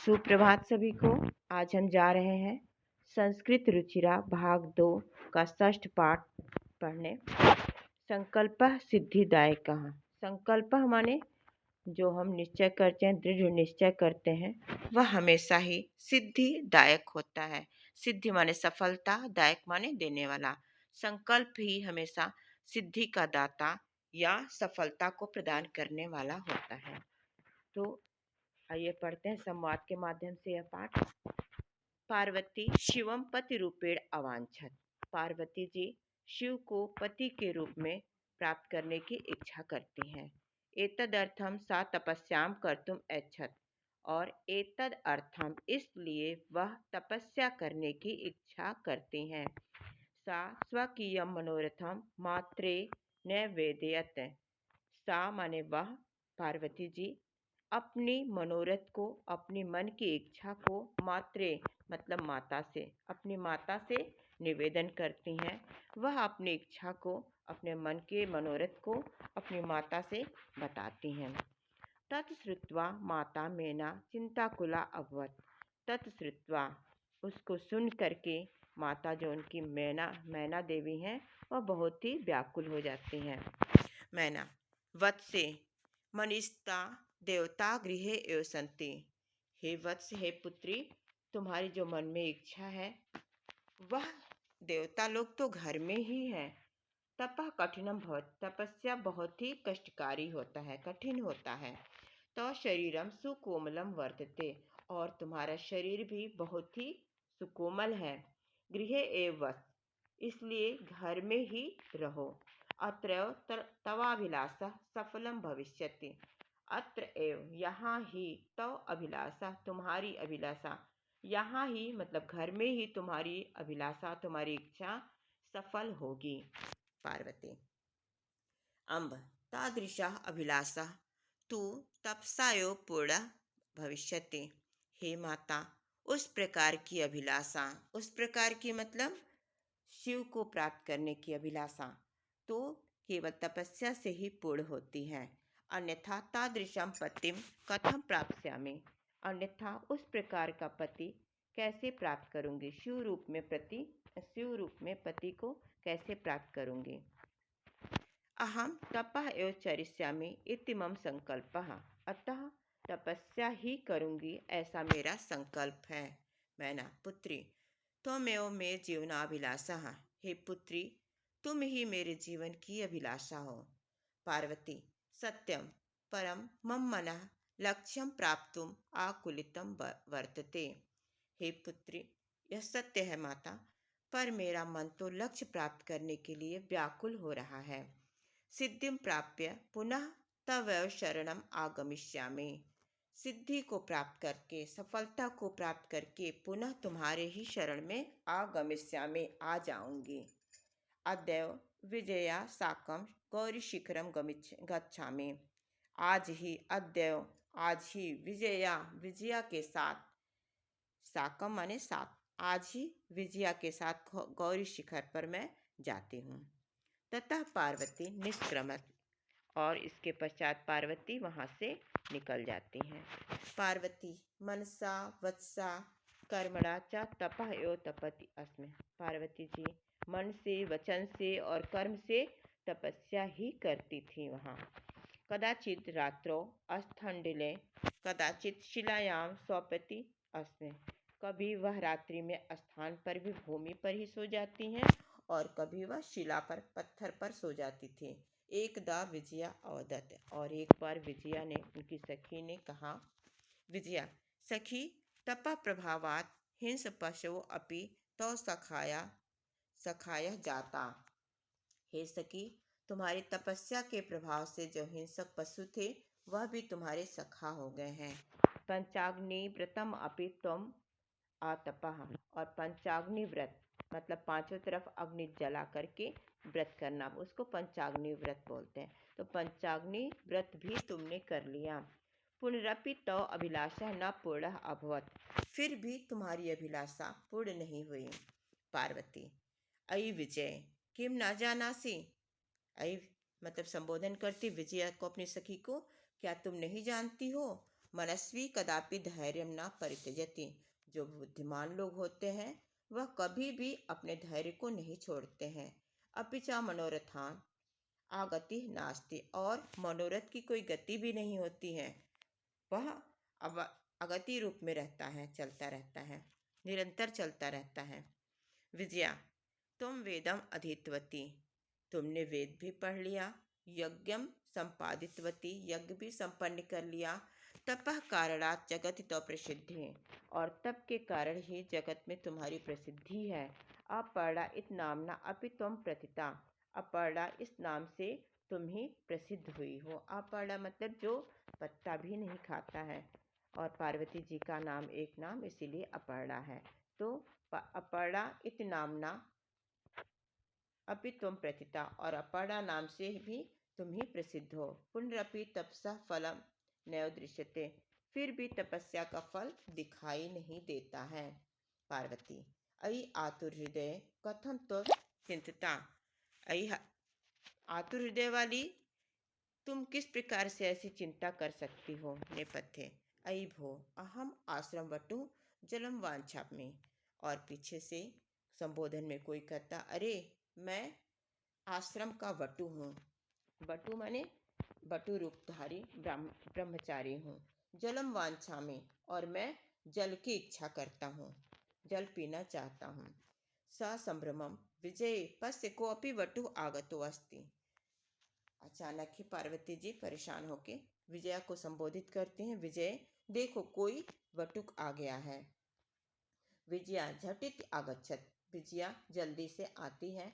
सुप्रभात सभी को। आज हम जा रहे हैं संस्कृत रुचिरा भाग 2 का षष्ठ पाठ पढ़ने। संकल्प सिद्धिदायकः। संकल्प माने जो हम निश्चय करते हैं, दृढ़ निश्चय करते हैं, वह हमेशा ही सिद्धिदायक होता है। सिद्धि माने सफलता, दायक माने देने वाला। संकल्प ही हमेशा सिद्धि का दाता या सफलता को प्रदान करने वाला होता है। तो आइए पढ़ते हैं संवाद के माध्यम से यह पाठ। पार्वती शिवम पति रूपेण अवांछत। पार्वती जी शिव को पति के रूप में प्राप्त करने की इच्छा करती हैं। एतदर्थम सा तपस्याम कर्तुम ऐच्छत। और एतद अर्थम इसलिए वह तपस्या करने की इच्छा करती हैं। सा स्वकीयम मनोरथम मात्रे न वेदयत। सा माने वह, पार्वती जी अपनी मनोरथ को, अपनी मन की इच्छा को मात्रे मतलब माता से, अपनी माता से निवेदन करती हैं। वह अपनी इच्छा को, अपने मन के मनोरथ को अपनी माता से बताती हैं। तत्श्रुत्वा माता मैना चिंताकुला अभवत। तत्श्रुत्वा उसको सुन करके माता जो उनकी मैना देवी हैं वह बहुत ही व्याकुल हो जाती हैं। मैना वत्से मनिष्ठा देवता गृहे एव संति। हे वत्स, हे पुत्री, तुम्हारी जो मन में इच्छा है वह देवता लोग तो घर में ही हैं। तपः कठिनम भवत। तपस्या बहुत ही कष्टकारी होता है, कठिन होता है। तो शरीरम सुकोमलम वर्तते। और तुम्हारा शरीर भी बहुत ही सुकोमल है। गृहे एव वस, इसलिए घर में ही रहो। अत्रैव तवाभिलाषा सफलम भविष्यति। अत्र एव यहाँ ही, तव अभिलाषा तुम्हारी अभिलाषा, यहाँ ही मतलब घर में ही तुम्हारी अभिलाषा, तुम्हारी इच्छा सफल होगी। पार्वती अम्ब तादृशा अभिलाषा तू तपसायो पूर्ण भविष्यति। हे माता, उस प्रकार की अभिलाषा, उस प्रकार की मतलब शिव को प्राप्त करने की अभिलाषा तो केवल तपस्या से ही पूर्ण होती है। अन्यथा तादृशम पतिम कथम प्राप्स्यामि। अन्यथा उस प्रकार का पति कैसे प्राप्त करूंगी। शिव रूप में पति को कैसे प्राप्त करूंगी। अहम तपः एव चरिष्यामि इति मम संकल्पः। अतः तपस्या ही करूंगी, ऐसा मेरा संकल्प है। मैना पुत्री त्वमेव मे जीवनाभिलाषा। हे पुत्री, तुम ही मेरे जीवन की अभिलाषा हो। पार्वती सत्यम परम मम मनः लक्ष्यम प्राप्तुम आकुलितम वर्तते। हे पुत्री, यह सत्य है माता, पर मेरा मन तो लक्ष्य प्राप्त करने के लिए व्याकुल हो रहा है। सिद्धिम प्राप्य पुनः तवैव शरणम आगमिष्यामि। सिद्धि को प्राप्त करके, सफलता को प्राप्त करके पुनः तुम्हारे ही शरण में आगमिष्यामि, आ जाऊंगी। अद्यैव विजया साकम गौरी शिखरम गच्छामि। आज ही, अद्यैव आज ही, विजया के साथ, साकम माने साथ, आज ही विजया के साथ गौरी शिखर पर मैं जाती हूँ। ततः पार्वती निष्क्रमत। और इसके पश्चात पार्वती वहाँ से निकल जाती हैं। पार्वती मनसा वत्सा कर्मणा च तपः एव तपति अस्मि। पार्वती जी मन से, वचन से और कर्म से तपस्या ही करती थी वहाँ। कदाचित रात्रो अस्थंडिले कदाचित शिलायाम स्वपति अस्मि। कभी वह रात्रि में स्थान पर भी, भूमि पर ही सो जाती हैं और कभी वह शिला पर, पत्थर पर सो जाती थी। एकदा विजया अवदत। और एक बार विजया ने, उनकी सखी ने कहा, विजया सखी तप प्रभावात हिंस पशु अपि तो सखाया जाता। हे सखी, तुम्हारी तपस्या के प्रभाव से जो हिंसक पशु थे वह भी तुम्हारे सखा हो गए हैं। पंचाग्नि व्रतम अपि तुम आतपः। और पंचाग्नि व्रत मतलब पांचों तरफ अग्नि जला करके व्रत करना, उसको पंचाग्नि व्रत बोलते हैं। तो पंचाग्नि व्रत भी तुमने कर लिया। पुनरपि तो अभिलाषा न पूर्ण अभवत। फिर भी तुम्हारी अभिलाषा पूर्ण नहीं हुई। पार्वती अयि विजय किम न जानासी। अयि मतलब संबोधन करती विजया को, अपनी सखी को, क्या तुम नहीं जानती हो मनस्वी कदापि धैर्यं न परित्यजति। जो बुद्धिमान लोग होते हैं वह कभी भी अपने धैर्य को नहीं छोड़ते हैं। अपि च मनोरथान आगति नास्ति, और मनोरथ की कोई गति भी नहीं होती है, वह अगति रूप में रहता है, चलता रहता है, निरंतर चलता रहता है। विजया, तुम वेदम अधीतवती, तुमने वेद भी पढ़ लिया। यज्ञम संपादितवती, यज्ञ भी संपन्न कर लिया। तपः कारणात् जगति तो प्रसिद्धि, और तप के कारण ही जगत में तुम्हारी प्रसिद्धि है। अपर्णा इत नामना अपि त्वं प्रथिता, अपर्णा इस नाम से तुम ही प्रसिद्ध हुई हो। अपर्णा मतलब जो पत्ता भी नहीं खाता है, और पार्वती जी का नाम एक नाम इसीलिए अपर्णा है। तो अपर्णा इत नामना अपि त्वं प्रथिता, और अपर्णा नाम से भी तुम ही प्रसिद्ध हो। पुनरपि तपसा फलम नैव दृश्यते, फिर भी तपस्या का फल दिखाई नहीं देता है। पार्वती, अयि आतुर हृदय कथम तो चिंतता, अयि आतुर हृदय वाली, तुम किस प्रकार से ऐसी चिंता कर सकती हो। नेपथ्य, अयि भो अहम आश्रम वटु जलम वांछामि, और पीछे से संबोधन में कोई कहता, अरे मैं आश्रम का वटु हूँ। वटु माने वटु रूपधारी ब्रह्मचारी हूँ। जलम वांछामि, और मैं जल की इच्छा करता हूँ, जल पीना चाहता हूँ। स संभ्रमम विजय पश्य कोऽपि वटु आगतो अस्ति। अचानक ही पार्वती जी परेशान होके विजया को संबोधित करती हैं, विजय देखो कोई वटुक आ गया है। विजया झटिति आगच्छत, विजया जल्दी से आती है।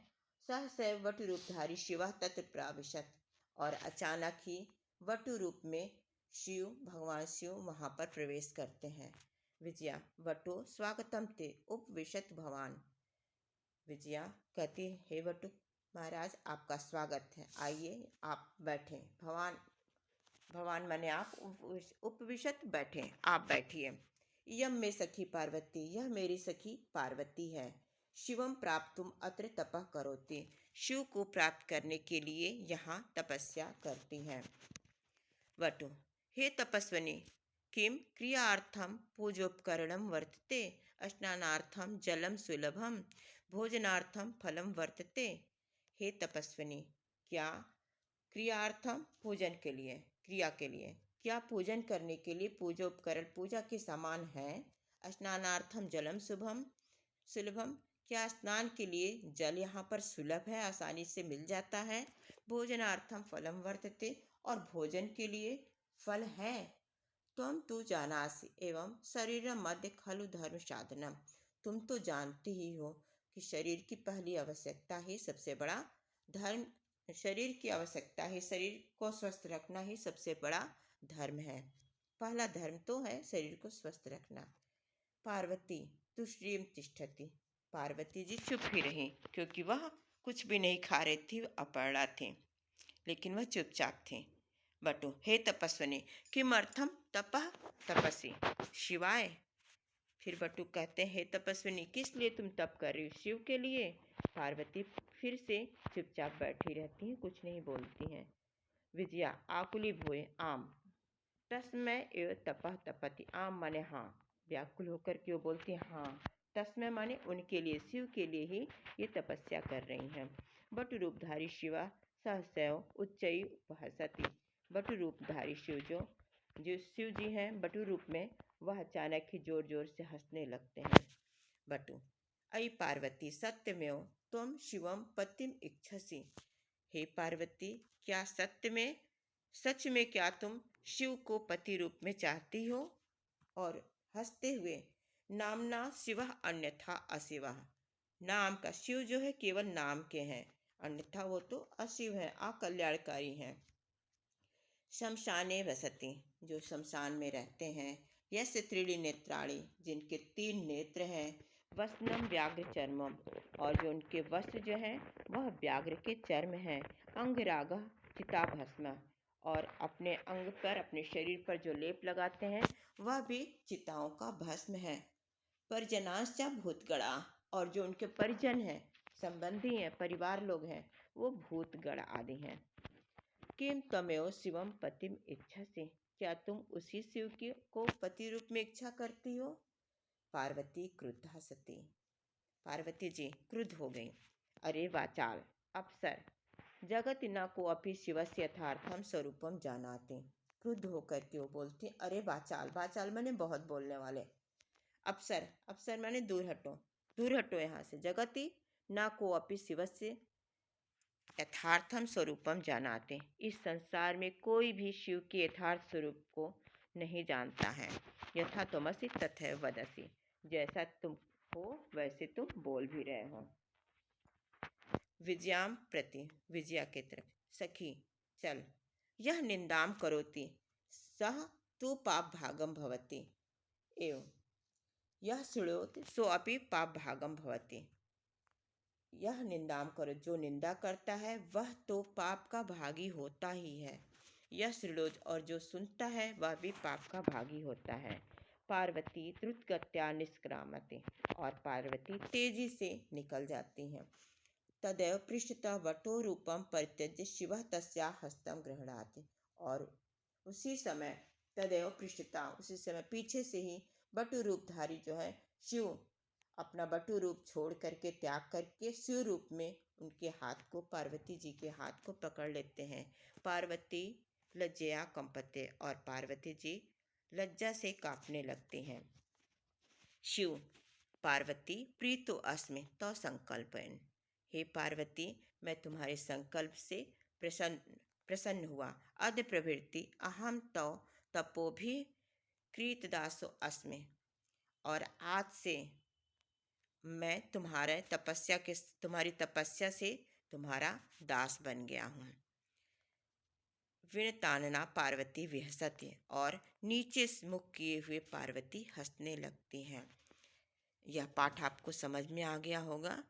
सहसैव वटु रूपधारी शिव तत्र प्राविशत, और अचानक ही वटु रूप में शिव, भगवान शिव वहाँ पर प्रवेश करते हैं। विजया, वटु स्वागतम ते उपविशत भवान। विजया कहती, हे वटु महाराज, आपका स्वागत है, आइए आप बैठें। भगवान माने आप, उपविशत बैठें, आप बैठिए। यम में सखी पार्वती, यह मेरी सखी पार्वती है। शिवम प्राप्तुम अत्र तपः करोति, शिव को प्राप्त करने के लिए यहाँ तपस्या करती हैं। वटु, हे तपस्विनी, किम क्रियार्थम पूजोपकरणम वर्तते, स्नानार्थम जलम सुलभम, भोजनार्थम फलम वर्तते। हे तपस्विनी, क्या क्रियार्थम पूजन के लिए, क्रिया के लिए, क्या पूजन करने के लिए पूजोपकरण पूजा के समान है। स्नानार्थम जलम सुलभम, क्या स्नान के लिए जल यहाँ पर सुलभ है, आसानी से मिल जाता है। भोजनार्थम फलम वर्तते, और भोजन के लिए फल है। त्वं तु जानासि एवं शरीर मध्य खलु धर्म साधनम, तुम तो जानती ही हो कि शरीर की पहली आवश्यकता ही सबसे बड़ा धर्म, शरीर की आवश्यकता है, शरीर को स्वस्थ रखना ही सबसे बड़ा धर्म है। पहला धर्म तो है शरीर को स्वस्थ रखना। पार्वती तु श्रीम तिष्ठति, पार्वती जी चुप ही रही, क्योंकि वह कुछ भी नहीं खा रही थी, अपर्णा थी, लेकिन वह चुपचाप थी। बटु, हे तपस्विनी, किमर्थम तपः तपसी शिवाय। फिर बटु कहते हैं, हे तपस्विनी, किस लिए तुम तप कर रही हो, शिव के लिए। पार्वती फिर से चुपचाप बैठी रहती हैं, कुछ नहीं बोलती हैं। विजया, आकुली भूए आम, तस्मय एव तपः तपति, आम माने हाँ, व्याकुल होकर के वो बोलती हैं हाँ, तस्मय माने उनके लिए, शिव के लिए ही ये तपस्या कर रही हैं। बटु रूपधारी शिवा सहसैव उच्चई उपहसति, बटु रूपधारी शिव जो शिव जी हैं बटु रूप में, वह अचानक ही जोर जोर से हंसने लगते हैं। बटु, अयि पार्वती सत्यमेव त्वं शिवम पतिम इच्छसि, हे पार्वती, क्या सच में क्या तुम शिव को पति रूप में चाहती हो। और हंसते हुए, नामना शिव अन्यथा अशिवः, नाम का शिव जो है केवल नाम के हैं, अन्यथा वो तो अशिव है, अकल्याणकारी हैं। शमशाने वसति, जो शमशान में रहते हैं। यस्य त्रीणि नेत्राणि, जिनके 3 नेत्र हैं। वसनम व्याघ्र चर्मम, और जो उनके वस्त्र जो हैं वह व्याघ्र के चर्म हैं। अंगरागः चिताभस्म, और अपने अंग पर, अपने शरीर पर जो लेप लगाते हैं वह भी चिताओं का भस्म है। परिजनाश्च भूतगणा, और जो उनके परिजन हैं, संबंधी हैं, परिवार लोग हैं, वो भूतगण आदि हैं। किम त्वमेव शिवम पतिम इच्छसि, क्या तुम उसी शिव की को पति रूप में इच्छा करती हो? पार्वती क्रुद्धा सती। पार्वती जी क्रुद्ध हो गई। अरे वाचाल अप्सर, जगति न को अपि शिवस्य यथार्थम स्वरूपम जानाति। क्रुद्ध होकर के वो बोलती, अरे वाचाल, वाचाल मैंने बहुत बोलने वाले। अप्सर, अप्सर मैंने दूर हटो यहाँ से। जगति न को अपि शिवस्य यथार्थम स्वरूपम जानाते। इस संसार में कोई भी शिव के यथार्थ स्वरूप को नहीं जानता है। यथा तुमसि तथैव वदसि, जैसा तुम हो वैसे तुम बोल भी रहे हो। विजयाम प्रति, विजया के तरफ, सखी चल, यह निंदाम करोति सह तु पाप भागम भवति, एवं यह शृणोति सो अपि पाप भागम भवति। यह निंदाम करो, जो निंदा करता है वह तो पाप का भागी होता ही है। यह श्रीलोज, और जो सुनता है वह भी पाप का भागी होता है। पार्वती द्रुतगत्या निष्क्रामते, और पार्वती तेजी से निकल जाती हैं। तदैव पृष्ठतः वटो रूपम परित्यज्य शिवः तस्याः हस्तम गृह्णाति, और उसी समय तदैव पृष्ठतः, उसी समय पीछे से ही वटु रूपधारी जो है शिव अपना वटु रूप छोड़ करके, त्याग करके शिव रूप में उनके हाथ को, पार्वती जी के हाथ को पकड़ लेते हैं। पार्वती लज्जया कंपते, और पार्वती जी लज्जा से कांपने लगती हैं। शिव, पार्वती प्रीतो अस्मि तो संकल्पयन्। हे पार्वती, मैं तुम्हारे संकल्प से प्रसन्न हुआ। अद्य प्रभृति अहम तो तपोभि कृतदासो अस्मि, और आज से मैं तुम्हारी तपस्या से तुम्हारा दास बन गया हूँ। विनतानना पार्वती विहसती, और नीचे मुख किए हुए पार्वती हंसने लगती हैं। यह पाठ आपको समझ में आ गया होगा।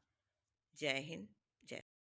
जय हिंद,